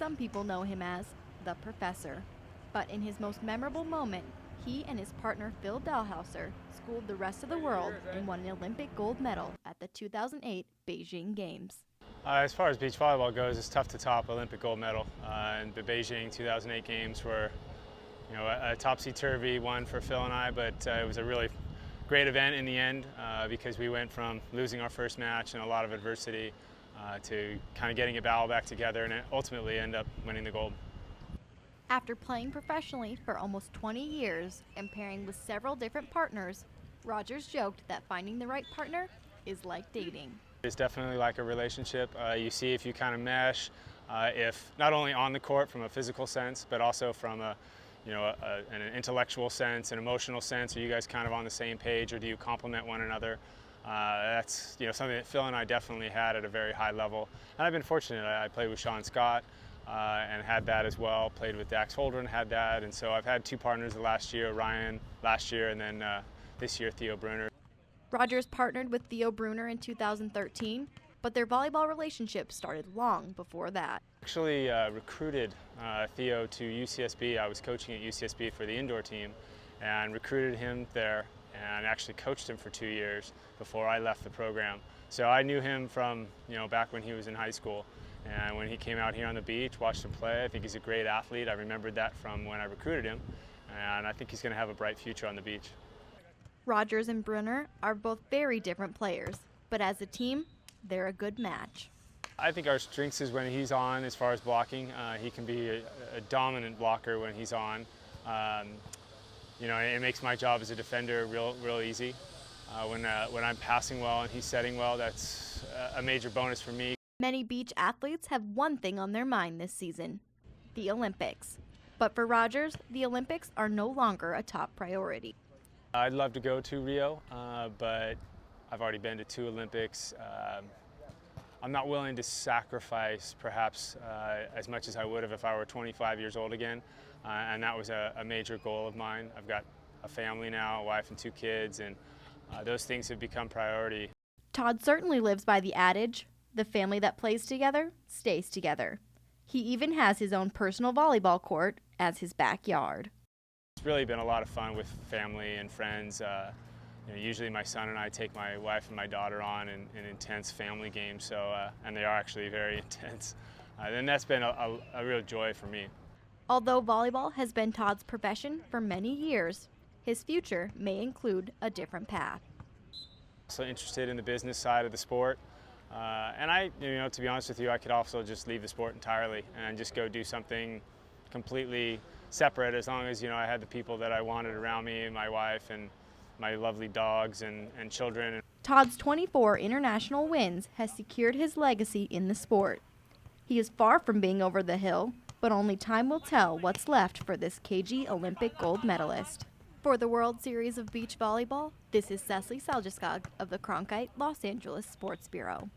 some people know him as the Professor. But in his most memorable moment, he and his partner Phil Dalhouser schooled the rest of the world and won an Olympic gold medal at the 2008 Beijing Games. As far as beach volleyball goes, it's tough to top Olympic gold medal. And the Beijing 2008 Games were, a topsy-turvy one for Phil and I, but it was a really great event in the end because we went from losing our first match and a lot of adversity to kind of getting it all back together and ultimately end up winning the gold. After playing professionally for almost 20 years and pairing with several different partners, Rogers joked that finding the right partner is like dating. It's definitely like a relationship. You see if you kind of mesh, if not only on the court from a physical sense, but also from an intellectual sense, an emotional sense. Are you guys kind of on the same page, or do you complement one another? That's something that Phil and I definitely had at a very high level. And I've been fortunate. I played with Sean Scott and had that as well. Played with Dax Holdren, had that. And so I've had two partners the last year, Ryan last year, and then this year Theo Brunner. Rogers partnered with Theo Brunner in 2013, but their volleyball relationship started long before that. Actually recruited Theo to UCSB. I was coaching at UCSB for the indoor team and recruited him there and actually coached him for 2 years before I left the program. So I knew him from back when he was in high school, and when he came out here on the beach, watched him play. I think he's a great athlete. I remembered that from when I recruited him, and I think he's going to have a bright future on the beach. Rogers and Brunner are both very different players, but as a team, they're a good match. I think our strengths is when he's on as far as blocking. He can be a dominant blocker when he's on. It makes my job as a defender real easy. When I'm passing well and he's setting well, that's a major bonus for me. Many beach athletes have one thing on their mind this season: the Olympics. But for Rogers, the Olympics are no longer a top priority. I'd love to go to Rio, but I've already been to 2 Olympics. I'm not willing to sacrifice perhaps as much as I would have if I were 25 years old again, and that was a major goal of mine. I've got a family now, a wife and 2 kids, and those things have become priority. Todd certainly lives by the adage, the family that plays together stays together. He even has his own personal volleyball court as his backyard. It's really been a lot of fun with family and friends. Usually my son and I take my wife and my daughter on in intense family games, and they are actually very intense. And that's been a real joy for me. Although volleyball has been Todd's profession for many years, his future may include a different path. So interested in the business side of the sport, and to be honest with you, I could also just leave the sport entirely and just go do something completely separate, as long as I had the people that I wanted around me, my wife and my lovely dogs and children. Todd's 24 international wins has secured his legacy in the sport. He is far from being over the hill, but only time will tell what's left for this cagey Olympic gold medalist. For the World Series of Beach Volleyball, this is Cecily Seljaskog of the Cronkite Los Angeles Sports Bureau.